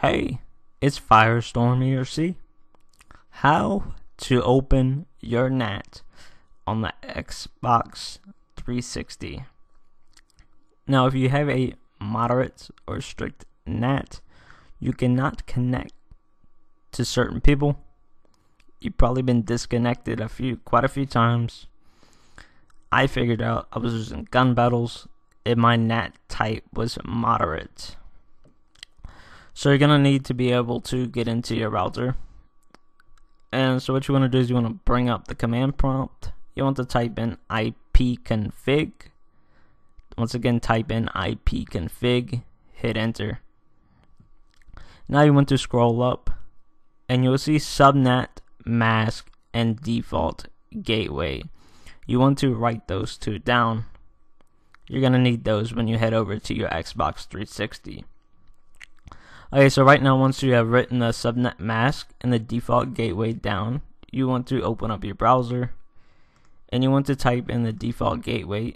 Hey, it's Firestorm ERC. How to open your NAT on the Xbox 360. Now, if you have a moderate or strict NAT, you cannot connect to certain people. You've probably been disconnected quite a few times. I figured out I was using gun battles and my NAT type was moderate. So you're going to need to be able to get into your router. And so what you want to do is you want to bring up the command prompt. You want to type in ipconfig. Once again, type in ipconfig, hit enter. Now you want to scroll up and you'll see subnet, mask, and default gateway. You want to write those two down. You're going to need those when you head over to your Xbox 360. Okay, so right now, once you have written the subnet mask and the default gateway down, you want to open up your browser and you want to type in the default gateway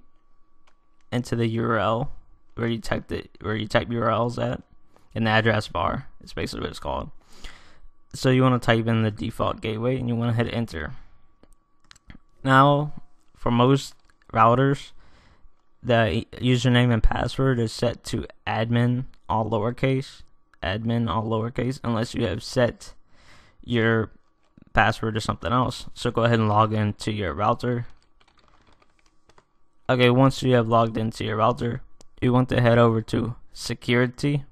into the URL where you type URLs at in the address bar. It's basically what it's called. So you want to type in the default gateway and you want to hit enter. Now, for most routers, the username and password is set to admin all lowercase, unless you have set your password to something else. So go ahead and log into your router. Okay, once you have logged into your router, you want to head over to security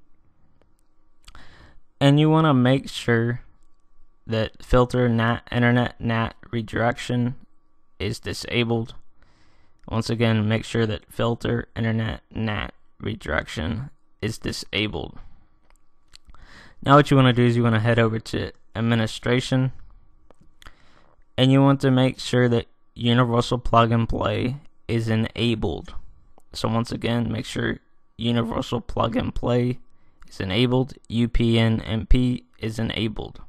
and you want to make sure that filter internet NAT redirection is disabled. Once again, make sure that filter internet NAT redirection is disabled. Now what you want to do is you want to head over to administration and you want to make sure that universal plug and play is enabled. So once again, make sure universal plug and play is enabled, UPnMP is enabled.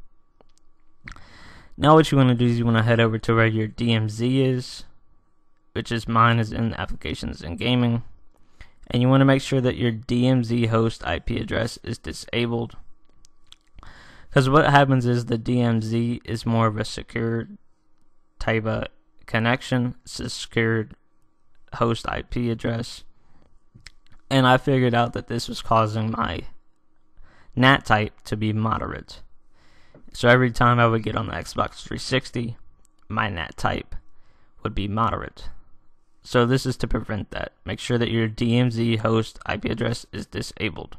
Now what you want to do is you want to head over to where your DMZ is, which is mine is in applications and gaming, and you want to make sure that your DMZ host IP address is disabled. Because what happens is the DMZ is more of a secured type of connection, it's a secured host IP address. And I figured out that this was causing my NAT type to be moderate. So every time I would get on the Xbox 360, my NAT type would be moderate. So this is to prevent that. Make sure that your DMZ host IP address is disabled.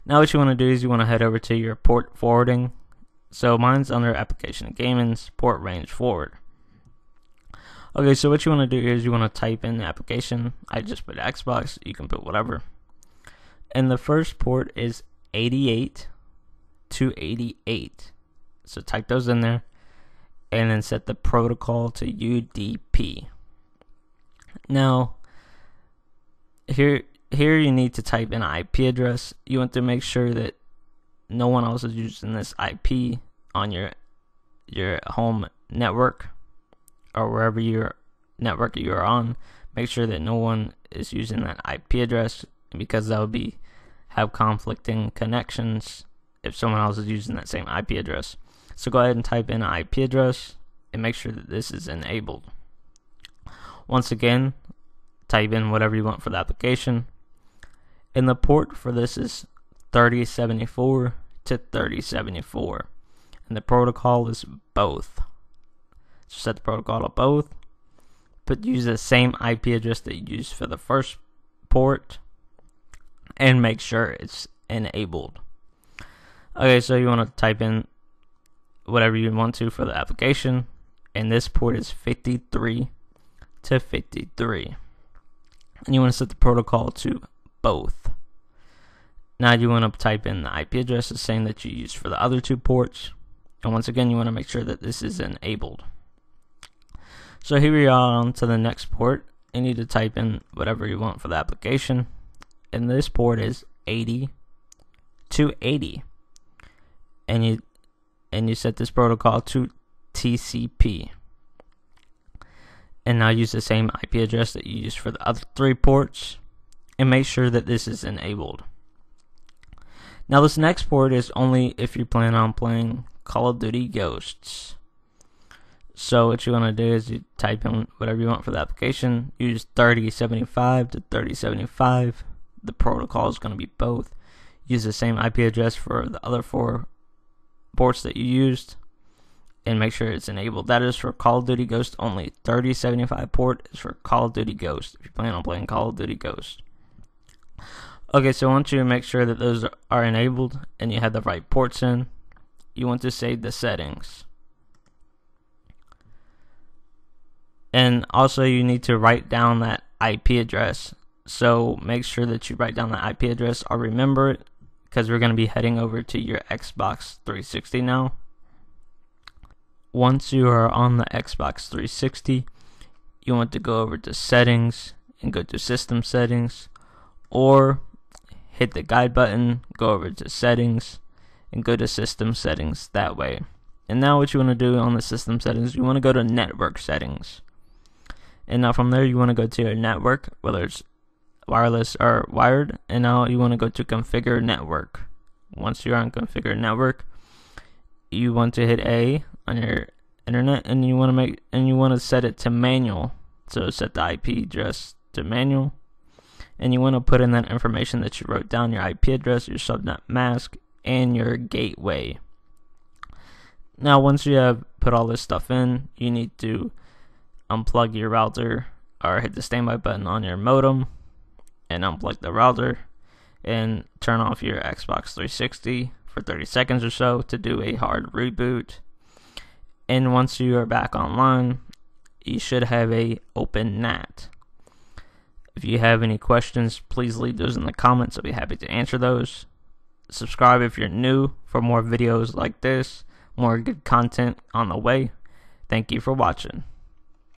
Now what you want to do is you want to head over to your port forwarding. So mine's under application and gaming's port range forward. Okay, so what you want to do is you want to type in the application. I just put Xbox, you can put whatever. And the first port is 88 to 88. So type those in there and then set the protocol to UDP. Now here you need to type in an IP address. You want to make sure that no one else is using this IP on your home network or wherever your network you are on. Make sure that no one is using that IP address, because that would have conflicting connections if someone else is using that same IP address. So go ahead and type in an IP address and make sure that this is enabled. Once again, type in whatever you want for the application. And the port for this is 3074 to 3074. And the protocol is both. So set the protocol to both. But use the same IP address that you used for the first port. And make sure it's enabled. Okay, so you want to type in whatever you want to for the application. And this port is 53 to 53. And you want to set the protocol to both. Now you want to type in the IP address the same that you used for the other two ports. And once again, you want to make sure that this is enabled. So here we are on to the next port. You need to type in whatever you want for the application. And this port is 80 to 80. And you set this protocol to TCP. And now use the same IP address that you used for the other three ports and make sure that this is enabled. Now this next port is only if you plan on playing Call of Duty Ghosts. So what you want to do is you type in whatever you want for the application. Use 3075 to 3075. The protocol is going to be both. Use the same IP address for the other 4 ports that you used, and make sure it's enabled. That is for Call of Duty Ghost only. 3075 port is for Call of Duty Ghost if you plan on playing Call of Duty Ghost. Okay, so once you make sure that those are enabled and you have the right ports in, you want to save the settings. And also you need to write down that IP address. So make sure that you write down the IP address or remember it, because we're going to be heading over to your Xbox 360 now. Once you are on the Xbox 360, you want to go over to settings and go to system settings, or hit the guide button, go over to settings and go to system settings that way. And now what you want to do on the system settings, you want to go to network settings. And now from there you want to go to your network, whether it's wireless or wired, and now you want to go to configure network. Once you're on configure network, you want to hit A on your internet, and you want to set it to manual. So set the IP address to manual, and you want to put in that information that you wrote down, your IP address, your subnet mask, and your gateway. Now once you have put all this stuff in, you need to unplug your router or hit the standby button on your modem and unplug the router and turn off your Xbox 360 for 30 seconds or so to do a hard reboot. And once you are back online, you should have a open NAT. If you have any questions, please leave those in the comments. I'll be happy to answer those. Subscribe if you're new for more videos like this, more good content on the way. Thank you for watching.